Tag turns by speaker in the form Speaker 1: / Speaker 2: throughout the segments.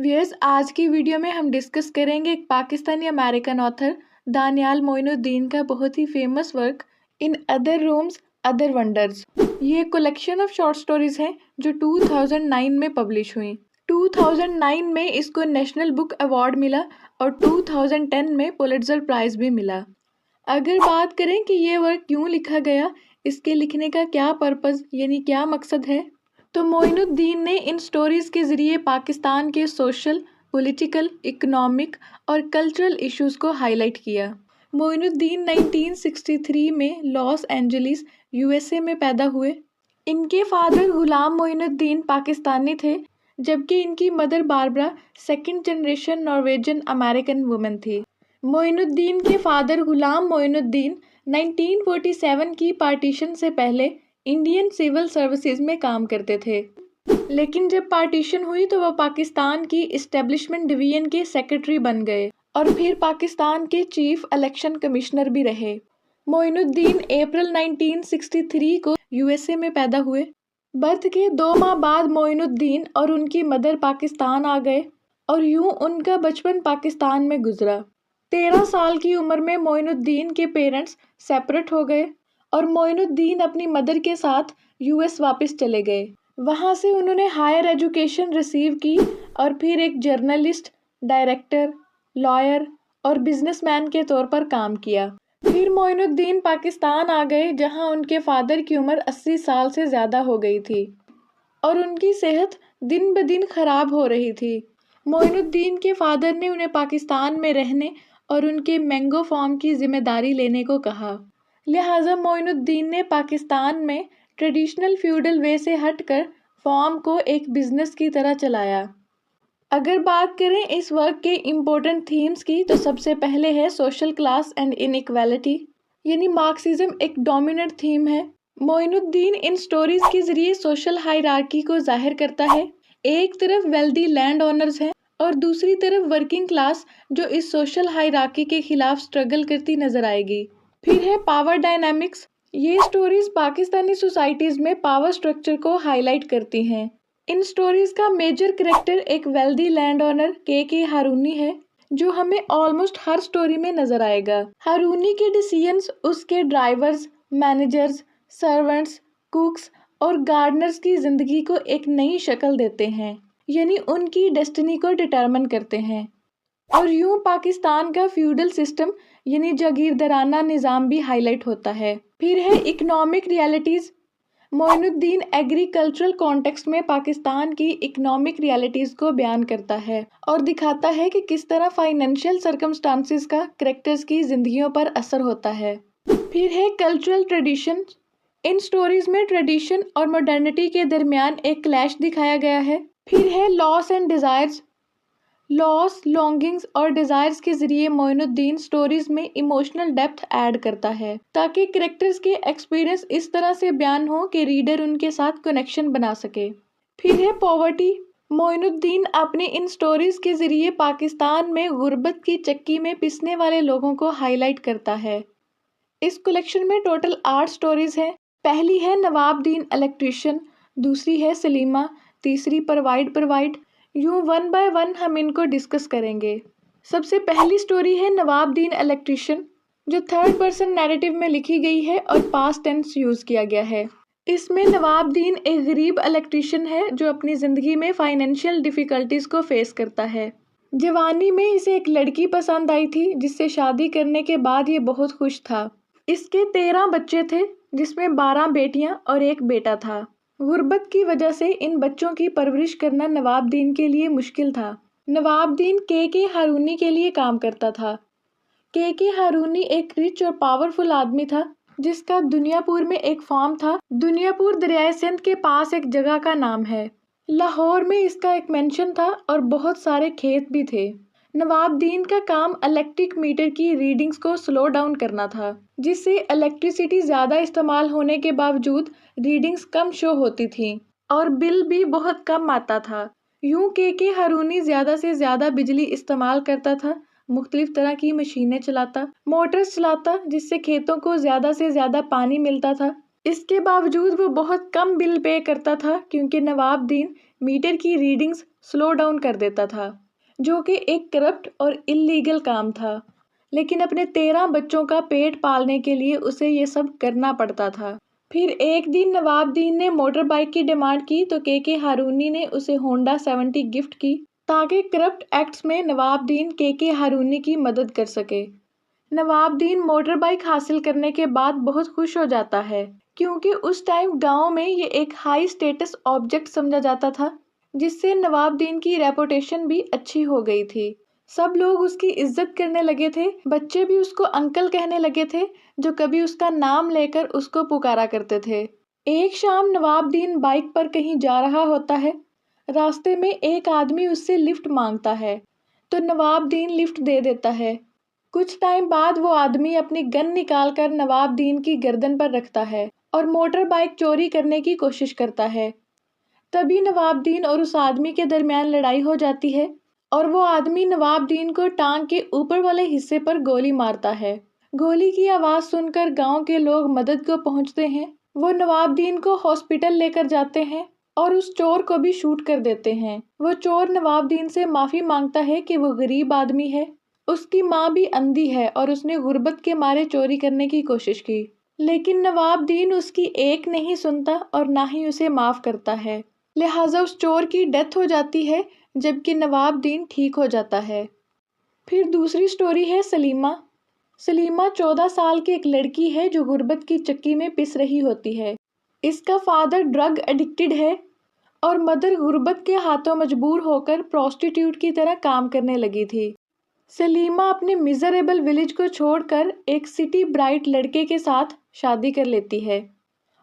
Speaker 1: Viewers, आज की video में हम डिस्कस करेंगे एक पाकिस्तानी अमेरिकन ऑथर दानियाल मोइनुद्दीन का बहुत ही famous work in other rooms other wonders. ये एक कलेक्शन ऑफ शॉर्ट स्टोरीज हैं जो 2009 में पब्लिश हुई। 2009 में इसको नेशनल बुक अवार्ड मिला और 2010 में पुलिट्जर प्राइज भी मिला। अगर बात करें कि ये वर्क क्यों लिखा गया, इसके लिखने का क्या पर्पस यानी क्या मकसद है, तो मोइनुद्दीन ने इन स्टोरीज के ज़रिए पाकिस्तान के सोशल, पॉलिटिकल, इकोनॉमिक और कल्चरल इश्यूज को हाईलाइट किया। मोइनुद्दीन 1963 में लॉस एंजलिस, यूएसए में पैदा हुए। इनके फादर गुलाम मोइनुद्दीन पाकिस्तानी थे, जबकि इनकी mother Barbara second generation Norwegian American women थी। मोइनुद्दीन के फादर गुलाम मोइनुद्दीन 1947 की पार्टीशन से पहले इंडियन सिविल सर्विसेज में काम करते थे, लेकिन जब पार्टीशन हुई तो वह पाकिस्तान की इस्टेब्लिशमेंट डिवीजन के सेक्रेटरी बन गए और फिर पाकिस्तान के चीफ इलेक्शन कमिश्नर भी रहे। मोइनुद्दीन अप्रैल 1963 को यूएसए में पैदा हुए। बर्थ के 2 माह बाद मोइनुद्दीन और उनकी मदर पाकिस्तान आ गए और यूं उनका बचपन पाकिस्तान में गुजरा। 13 साल की उम्र में मोइनुद्दीन के पेरेंट्स सेपरेट हो गए और मोइनुद्दीन अपनी मदर के साथ यूएस वापस चले गए। वहाँ से उन्होंने हायर एजुकेशन रिसीव की और फिर एक जर्नलिस्ट, डायरेक्टर, लॉयर और बिजनेसमैन के तौर पर काम किया। फिर मोइनुद्दीन पाकिस्तान आ गए, जहाँ उनके फादर की उम्र 80 साल से ज़्यादा हो गई थी और उनकी सेहत दिन ब दिन खराब हो रही थी। मोइनुद्दीन के फादर ने उन्हें पाकिस्तान में रहने और उनके मैंगो फार्म की जिम्मेदारी लेने को कहा। लिहाजा मोइनुद्दीन ने पाकिस्तान में ट्रेडिशनल फ्यूडल वे से हटकर फार्म को एक बिजनेस की तरह चलाया। अगर बात करें इस वर्क के इम्पोर्टेंट थीम्स की, तो सबसे पहले है सोशल क्लास एंड इनइक्वालिटी, यानी मार्क्सिज्म एक डोमिनेंट थीम है। मोइनुद्दीन इन स्टोरीज के जरिए सोशल हायरार्की को जाहिर करता है। एक तरफ वेल्दी लैंड ओनर्स हैं और दूसरी तरफ वर्किंग क्लास जो इस सोशल हायरार्की के खिलाफ स्ट्रगल करती नजर आएगी। फिर है पावर डायनामिक्स। ये स्टोरीज पाकिस्तानी सोसाइटीज में पावर स्ट्रक्चर को हाईलाइट करती हैं। इन स्टोरीज का मेजर कैरेक्टर एक वेल्दी लैंड ओनर के हारूनी है, जो हमें ऑलमोस्ट हर स्टोरी में नजर आएगा। हारूनी के डिसीजंस उसके ड्राइवर्स, मैनेजर्स, सर्वेंट्स, कुक्स और गार्डनर्स की जिंदगी को एक नई शक्ल देते हैं, यानी उनकी डेस्टिनी को डिटरमिन करते हैं। और यूं पाकिस्तान का फ्यूडल सिस्टम यानी जागीरदाराना निज़ाम भी हाईलाइट होता है। फिर है economic realities. Moinuddin agricultural context में पाकिस्तान की इकोनॉमिक रियलिटीज़ को बयान करता है और दिखाता है कि किस तरह फाइनेंशियल सर्कमस्टांसिस का कैरेक्टर्स की जिंदगियों पर असर होता है। फिर है कल्चरल ट्रेडिशन। इन स्टोरीज में ट्रेडिशन और मॉडर्निटी के दरमियान एक क्लैश दिखाया गया है। फिर है loss and desires. Loss, longings और डिज़ायर्स के जरिए मोइनुद्दीन स्टोरीज में इमोशनल डेप्थ ऐड करता है, ताकि कैरेक्टर्स के एक्सपीरियंस इस तरह से बयान हो कि रीडर उनके साथ कनेक्शन बना सके। फिर है पॉवर्टी। मोइनुद्दीन अपनी इन स्टोरीज के जरिए पाकिस्तान में गुर्बत की चक्की में पिसने वाले लोगों को हाईलाइट करता है। इस कलेक्शन में टोटल 8 स्टोरीज हैं। पहली है नवाबदीन इलेक्ट्रिशियन, दूसरी है सलीमा, तीसरी परवाइड। यूं 1 बाय 1 हम इनको डिस्कस करेंगे। सबसे पहली स्टोरी है नवाबदीन इलेक्ट्रिशियन, जो 3rd पर्सन नैरेटिव में लिखी गई है और पास्ट टेंस यूज किया गया है। इसमें नवाबदीन एक गरीब इलेक्ट्रिशियन है जो अपनी जिंदगी में फाइनेंशियल डिफिकल्टीज को फेस करता है। जवानी में इसे एक लड़की पसंद आई थी, जिससे शादी करने के बाद ये बहुत खुश था। इसके 13 बच्चे थे, जिसमें 12 बेटियां और 1 बेटा था। गुर्बत की वजह से इन बच्चों की परवरिश करना नवाबदीन के लिए मुश्किल था। नवाबदीन के हारूनी के लिए काम करता था। के हारूनी एक रिच और पावरफुल आदमी था, जिसका दुनियापुर में एक फार्म था। दुनियापुर दरियाए सिंध के पास एक जगह का नाम है। लाहौर में इसका एक मेंशन था और बहुत सारे खेत भी थे। नवाबदीन का काम इलेक्ट्रिक मीटर की रीडिंग्स को स्लो डाउन करना था, जिससे इलेक्ट्रिसिटी ज़्यादा इस्तेमाल होने के बावजूद रीडिंग्स कम शो होती थी और बिल भी बहुत कम आता था। यूं के हारूनी ज़्यादा से ज़्यादा बिजली इस्तेमाल करता था, मुख्तलिफ तरह की मशीनें चलाता, मोटर्स चलाता, जिससे खेतों को ज़्यादा से ज़्यादा पानी मिलता था। इसके बावजूद वो बहुत कम बिल पे करता था, क्योंकि नवाबदीन मीटर की रीडिंग्स स्लो डाउन कर देता था, जो कि एक करप्ट और इल्लीगल काम था। लेकिन अपने 13 बच्चों का पेट पालने के लिए उसे ये सब करना पड़ता था। फिर एक दिन नवाबदीन ने मोटर बाइक की डिमांड की तो के हारूनी ने उसे होंडा 70 गिफ्ट की, ताकि करप्ट एक्ट्स में नवाबदीन के हारूनी की मदद कर सके। नवाबदीन मोटर बाइक हासिल करने के बाद बहुत खुश हो जाता है, क्योंकि उस टाइम गांव में ये एक हाई स्टेटस ऑब्जेक्ट समझा जाता था, जिससे नवाबदीन की रेपुटेशन भी अच्छी हो गई थी। सब लोग उसकी इज्जत करने लगे थे, बच्चे भी उसको अंकल कहने लगे थे, जो कभी उसका नाम लेकर उसको पुकारा करते थे। एक शाम नवाबदीन बाइक पर कहीं जा रहा होता है। रास्ते में एक आदमी उससे लिफ्ट मांगता है, तो नवाबदीन लिफ्ट दे देता है। कुछ टाइम बाद वो आदमी अपनी गन निकालकर नवाबदीन की गर्दन पर रखता है और मोटर बाइक चोरी करने की कोशिश करता है। तभी नवाबदीन और उस आदमी के दरमियान लड़ाई हो जाती है और वो आदमी नवाबदीन को टांग के ऊपर वाले हिस्से पर गोली मारता है। गोली की आवाज़ सुनकर गांव के लोग मदद को पहुंचते हैं। वो नवाबदीन को हॉस्पिटल लेकर जाते हैं और उस चोर को भी शूट कर देते हैं। वो चोर नवाबदीन से माफ़ी मांगता है कि वो गरीब आदमी है, उसकी माँ भी अंधी है और उसने गुर्बत के मारे चोरी करने की कोशिश की। लेकिन नवाबदीन उसकी एक नहीं सुनता और ना ही उसे माफ़ करता है। लिहाजा उस चोर की डेथ हो जाती है, जबकि नवाबदीन ठीक हो जाता है। फिर दूसरी स्टोरी है सलीमा। सलीमा 14 साल की एक लड़की है जो गुर्बत की चक्की में पिस रही होती है। इसका फादर ड्रग एडिक्टेड है और मदर गुर्बत के हाथों मजबूर होकर प्रोस्टिट्यूट की तरह काम करने लगी थी। सलीमा अपने मिजरेबल विलेज को छोड़कर एक सिटी ब्राइट लड़के के साथ शादी कर लेती है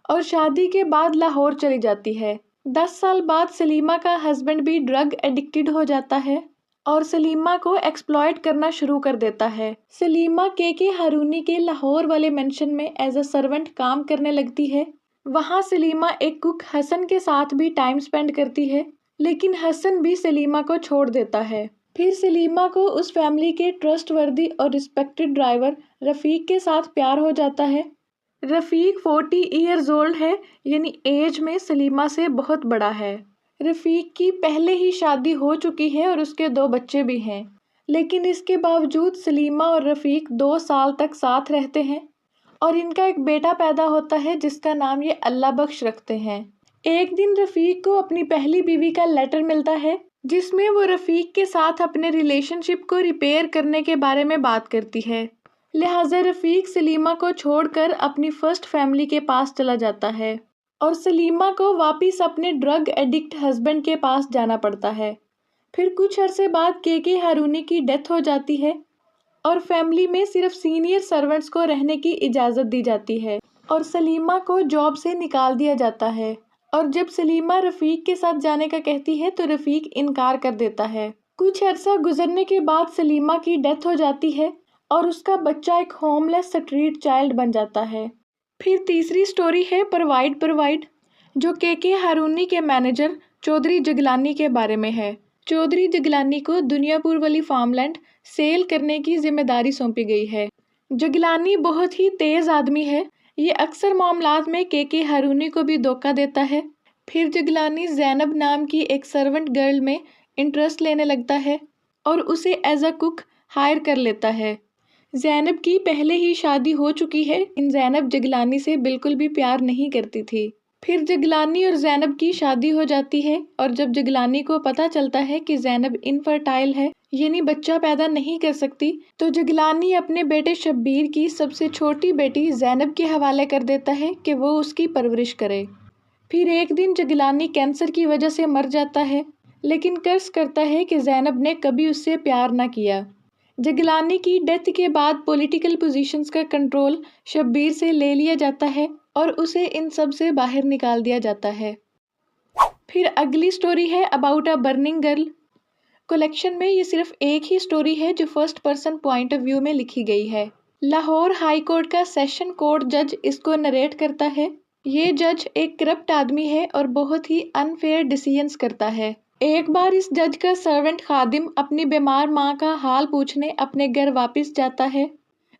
Speaker 1: और शादी के बाद लाहौर चली जाती है। 10 साल बाद सलीमा का हस्बैंड भी ड्रग एडिक्टेड हो जाता है और सलीमा को एक्सप्लॉइट करना शुरू कर देता है। सलीमा के हारूनी के लाहौर वाले मेंशन में एज अ सर्वेंट काम करने लगती है। वहाँ सलीमा एक कुक हसन के साथ भी टाइम स्पेंड करती है, लेकिन हसन भी सलीमा को छोड़ देता है। फिर सलीमा को उस फैमिली के ट्रस्टवर्दी और रिस्पेक्टेड ड्राइवर रफ़ीक के साथ प्यार हो जाता है। रफ़ीक 40 ईयर्स ओल्ड है, यानी एज में सलीमा से बहुत बड़ा है। रफ़ीक की पहले ही शादी हो चुकी है और उसके 2 बच्चे भी हैं, लेकिन इसके बावजूद सलीमा और रफ़ीक 2 साल तक साथ रहते हैं और इनका एक बेटा पैदा होता है जिसका नाम ये अल्लाह बख्श रखते हैं। एक दिन रफ़ीक को अपनी पहली बीवी का लेटर मिलता है, जिसमें वो रफ़ीक के साथ अपने रिलेशनशिप को रिपेयर करने के बारे में बात करती है। लिहाजा रफ़ीक सलीमा को छोड़कर अपनी फर्स्ट फैमिली के पास चला जाता है और सलीमा को वापस अपने ड्रग एडिक्ट हस्बैंड के पास जाना पड़ता है। फिर कुछ अरसे बाद के हारूनी की डेथ हो जाती है और फैमिली में सिर्फ सीनियर सर्वेंट्स को रहने की इजाज़त दी जाती है और सलीमा को जॉब से निकाल दिया जाता है। और जब सलीमा रफ़ीक के साथ जाने का कहती है तो रफ़ीक इनकार कर देता है। कुछ अर्सा गुजरने के बाद सलीमा की डेथ हो जाती है और उसका बच्चा एक होमलेस स्ट्रीट चाइल्ड बन जाता है। फिर तीसरी स्टोरी है परवाइड, जो के हारूनी के मैनेजर चौधरी जगलानी के बारे में है। चौधरी जगलानी को दुनियापुर वाली फार्मलैंड सेल करने की जिम्मेदारी सौंपी गई है। जगलानी बहुत ही तेज़ आदमी है। ये अक्सर मामलात में के हारूनी को भी धोखा देता है। फिर जगलानी ज़ैनब नाम की एक सर्वेंट गर्ल में इंटरेस्ट लेने लगता है और उसे एज अ कुक हायर कर लेता है। ज़ैनब की पहले ही शादी हो चुकी है, इन ज़ैनब जगलानी से बिल्कुल भी प्यार नहीं करती थी। फिर जगलानी और ज़ैनब की शादी हो जाती है और जब जगलानी को पता चलता है कि ज़ैनब इनफर्टाइल है, यानी बच्चा पैदा नहीं कर सकती, तो जगलानी अपने बेटे शब्बीर की सबसे छोटी बेटी ज़ैनब के हवाले कर देता है कि वो उसकी परवरिश करे। फिर एक दिन जगलानी कैंसर की वजह से मर जाता है, लेकिन कर्ज करता है कि ज़ैनब ने कभी उससे प्यार ना किया। जगलानी की डेथ के बाद पॉलिटिकल पोजीशंस का कंट्रोल शब्बीर से ले लिया जाता है और उसे इन सब से बाहर निकाल दिया जाता है। फिर अगली स्टोरी है about a burning girl. Collection में ये सिर्फ एक ही स्टोरी है जो first person point of view में लिखी गई है। लाहौर हाई कोर्ट का सेशन कोर्ट जज इसको नरेट करता है। ये जज एक करप्ट आदमी है और बहुत ही अनफेयर डिसीजंस करता है। एक बार इस जज का सर्वेंट खादिम अपनी बीमार माँ का हाल पूछने अपने घर वापस जाता है।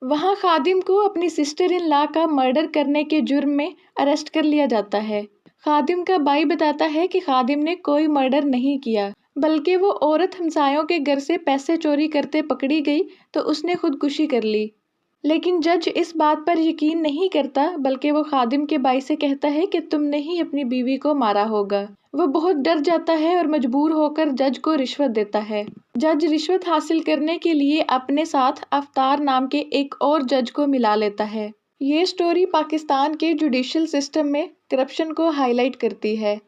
Speaker 1: वहाँ खादिम को अपनी सिस्टर इन लॉ का मर्डर करने के जुर्म में अरेस्ट कर लिया जाता है। खादिम का भाई बताता है कि खादिम ने कोई मर्डर नहीं किया, बल्कि वो औरत हमसायों के घर से पैसे चोरी करते पकड़ी गई तो उसने खुदकुशी कर ली। लेकिन जज इस बात पर यकीन नहीं करता, बल्कि वो खादिम के भाई से कहता है कि तुमने ही अपनी बीवी को मारा होगा। वो बहुत डर जाता है और मजबूर होकर जज को रिश्वत देता है। जज रिश्वत हासिल करने के लिए अपने साथ अवतार नाम के एक और जज को मिला लेता है। ये स्टोरी पाकिस्तान के जुडिशियल सिस्टम में करप्शन को हाईलाइट करती है।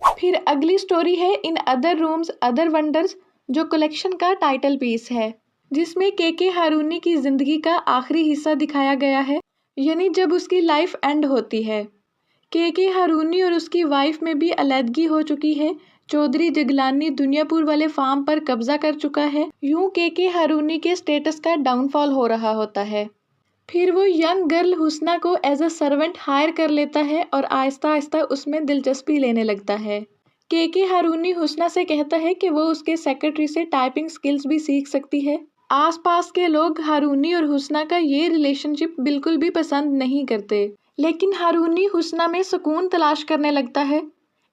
Speaker 1: फिर अगली स्टोरी है इन अदर रूम्स अदर वंडर्स, जो कलेक्शन का टाइटल पीस है, जिसमें के हारूनी की जिंदगी का आखिरी हिस्सा दिखाया गया है, यानी जब उसकी लाइफ एंड होती है। के हारूनी और उसकी वाइफ में भी अलहदगी हो चुकी है। चौधरी जगलानी दुनियापुर वाले फार्म पर कब्जा कर चुका है। यूं के हारूनी के स्टेटस का डाउनफॉल हो रहा होता है। फिर वो यंग गर्ल हुस्ना को एज अ सर्वेंट हायर कर लेता है और आहिस्ता आहिस्ता उसमें दिलचस्पी लेने लगता है। के हारूनी हुस्ना से कहता है कि वो उसके सेक्रेटरी से टाइपिंग स्किल्स भी सीख सकती है। आसपास के लोग हारूनी और हुस्ना का ये रिलेशनशिप बिल्कुल भी पसंद नहीं करते, लेकिन हारूनी हुस्ना में सुकून तलाश करने लगता है।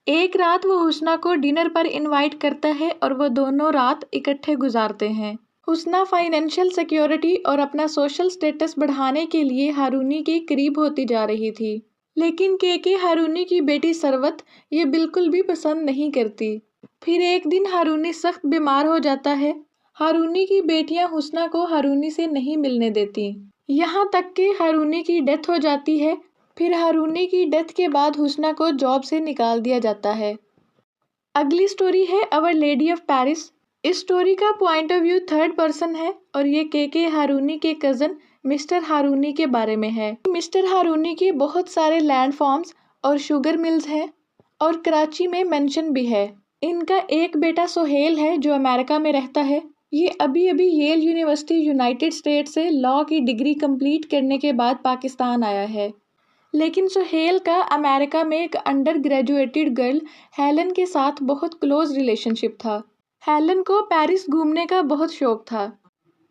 Speaker 1: एक रात वो हुस्ना को डिनर पर इनवाइट करता है और वो दोनों रात इकट्ठे गुजारते हैं। हुस्ना फाइनेंशियल सिक्योरिटी और अपना सोशल स्टेटस बढ़ाने के लिए हारूनी के करीब होती जा रही थी, लेकिन के हारूनी की बेटी सरवत ये बिल्कुल भी पसंद नहीं करती। फिर एक दिन हारूनी सख्त बीमार हो जाता है। हारूनी की बेटियां हुस्ना को हारूनी से नहीं मिलने देती, यहाँ तक कि हारूनी की डेथ हो जाती है। फिर हारूनी की डेथ के बाद हुस्ना को जॉब से निकाल दिया जाता है। अगली स्टोरी है अवर लेडी ऑफ पेरिस। इस स्टोरी का point of view third person है और ये के हारूनी के कज़न मिस्टर हारूनी के बारे में है। मिस्टर हारूनी के बहुत सारे लैंड फार्म्स और शुगर मिल्स हैं और कराची में मेंशन भी है। इनका एक बेटा सोहेल है जो अमेरिका में रहता है। ये अभी अभी येल यूनिवर्सिटी यूनाइटेड स्टेट से लॉ की डिग्री कंप्लीट करने के बाद पाकिस्तान आया है। लेकिन सोहेल का अमेरिका में एक अंडर ग्रेजुएटेड गर्ल हेलन के साथ बहुत क्लोज रिलेशनशिप था। हेलन को पेरिस घूमने का बहुत शौक था।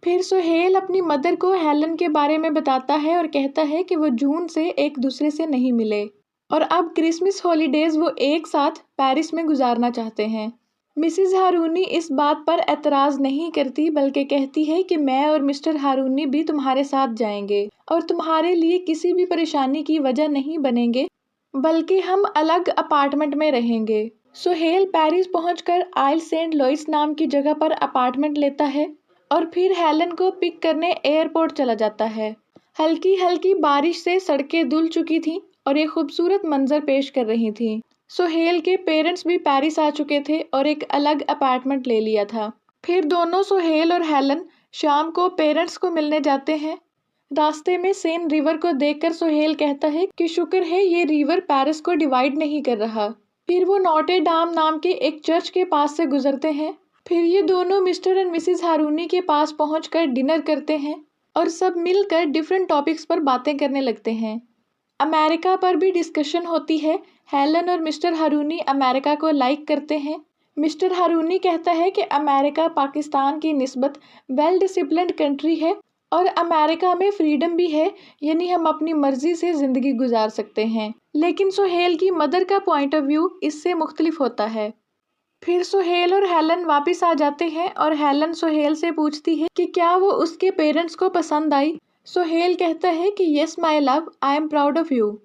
Speaker 1: फिर सोहेल अपनी मदर को हेलन के बारे में बताता है और कहता है कि वो जून से एक दूसरे से नहीं मिले और अब क्रिसमस हॉलीडेज वो एक साथ पेरिस में गुजारना चाहते हैं। मिसिज हारूनी इस बात पर एतराज़ नहीं करती, बल्कि कहती है कि मैं और मिस्टर हारूनी भी तुम्हारे साथ जाएंगे और तुम्हारे लिए किसी भी परेशानी की वजह नहीं बनेंगे, बल्कि हम अलग अपार्टमेंट में रहेंगे। सोहेल पेरिस पहुंचकर आइल सेंट लुइस नाम की जगह पर अपार्टमेंट लेता है और फिर हेलन को पिक करने एयरपोर्ट चला जाता है। हल्की हल्की बारिश से सड़कें धुल चुकी थीं और एक खूबसूरत मंजर पेश कर रही थीं। सोहेल के पेरेंट्स भी पेरिस आ चुके थे और एक अलग अपार्टमेंट ले लिया था। फिर दोनों सोहेल और हेलन शाम को पेरेंट्स को मिलने जाते हैं। रास्ते में सेन रिवर को देखकर सोहेल कहता है कि शुक्र है ये रिवर पेरिस को डिवाइड नहीं कर रहा। फिर वो नोटे डाम नाम के एक चर्च के पास से गुजरते हैं। फिर ये दोनों मिस्टर एंड मिसिज हारूनी के पास पहुंचकर डिनर करते हैं और सब मिलकर डिफरेंट टॉपिक्स पर बातें करने लगते हैं। अमेरिका पर भी डिस्कशन होती है। हेलन और मिस्टर हारूनी अमेरिका को लाइक करते हैं। मिस्टर हारूनी कहता है कि अमेरिका पाकिस्तान की निस्बत वेल डिसिप्लिन्ड कंट्री है और अमेरिका में फ्रीडम भी है, यानी हम अपनी मर्जी से ज़िंदगी गुजार सकते हैं। लेकिन सोहेल की मदर का पॉइंट ऑफ व्यू इससे मुख्तलिफ होता है। फिर सोहेल और हेलन वापस आ जाते हैं और हेलन सोहेल से पूछती है कि क्या वो उसके पेरेंट्स को पसंद आई। सोहेल कहता है कि yes my love, I am proud of you.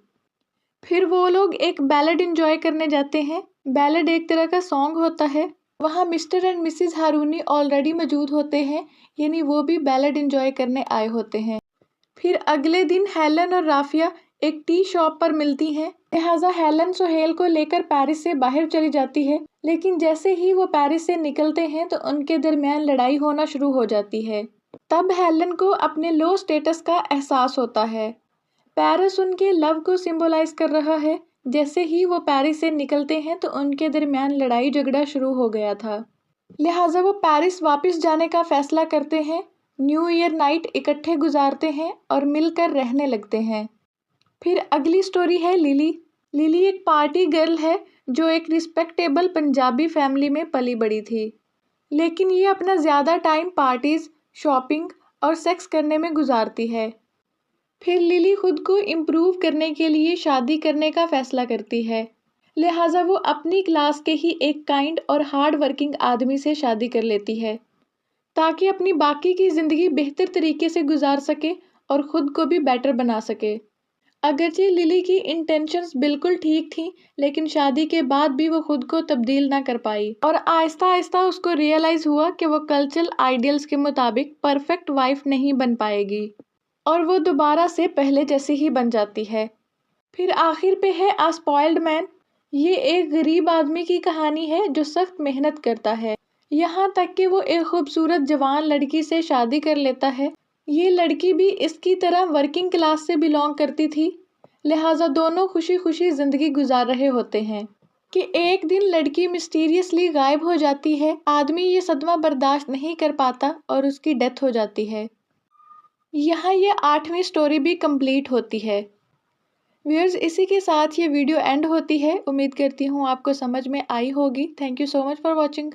Speaker 1: फिर वो लोग एक बैलेड एंजॉय करने जाते हैं। बैलेड एक तरह का सॉन्ग होता है। वहाँ mister and Mrs Harooni already मौजूद होते हैं, यानी वो भी बैलेड एंजॉय करने आए होते हैं। फिर अगले दिन हेलन और राफिया एक टी शॉप पर मिलती हैं। लिहाजा हेलन सोहेल को लेकर पेरिस से बाहर चली जाती है, लेकिन जैसे ही वो पेरिस से निकलते हैं तो उनके दरमियान लड़ाई होना शुरू हो जाती है। तब हेलन को अपने लो स्टेटस का एहसास होता है। पेरिस उनके लव को सिंबलाइज कर रहा है। जैसे ही वो पेरिस से निकलते हैं तो उनके दरमियान लड़ाई झगड़ा शुरू हो गया था। लिहाजा वो पेरिस वापस जाने का फैसला करते हैं। न्यू ईयर नाइट इकट्ठे गुजारते हैं और मिलकर रहने लगते हैं। फिर अगली स्टोरी है लिली। लिली एक पार्टी गर्ल है जो एक रिस्पेक्टेबल पंजाबी फैमिली में पली बड़ी थी, लेकिन ये अपना ज़्यादा टाइम पार्टीज़, शॉपिंग और सेक्स करने में गुजारती है। फिर लिली खुद को इम्प्रूव करने के लिए शादी करने का फैसला करती है। लिहाजा वो अपनी क्लास के ही एक काइंड और हार्ड वर्किंग आदमी से शादी कर लेती है ताकि अपनी बाकी की ज़िंदगी बेहतर तरीके से गुजार सके और ख़ुद को भी बेटर बना सके। अगरचे लिली की इंटेंशंस बिल्कुल ठीक थी, लेकिन शादी के बाद भी वो खुद को तब्दील ना कर पाई और आहिस्ता आहिस्ता उसको रियलाइज़ हुआ कि वो कल्चरल आइडियल्स के मुताबिक परफेक्ट वाइफ नहीं बन पाएगी और वो दोबारा से पहले जैसी ही बन जाती है। फिर आखिर पे है अ स्पॉइल्ड मैन। ये एक गरीब आदमी की कहानी है जो सख्त मेहनत करता है, यहाँ तक कि वो एक खूबसूरत जवान लड़की से शादी कर लेता है। ये लड़की भी इसकी तरह वर्किंग क्लास से बिलोंग करती थी, लिहाजा दोनों खुशी खुशी ज़िंदगी गुजार रहे होते हैं कि एक दिन लड़की मिस्टीरियसली गायब हो जाती है। आदमी ये सदमा बर्दाश्त नहीं कर पाता और उसकी डेथ हो जाती है। यहाँ ये 8वीं स्टोरी भी कंप्लीट होती है। व्यूअर्स, इसी के साथ ये वीडियो एंड होती है। उम्मीद करती हूँ आपको समझ में आई होगी। Thank you so much for watching.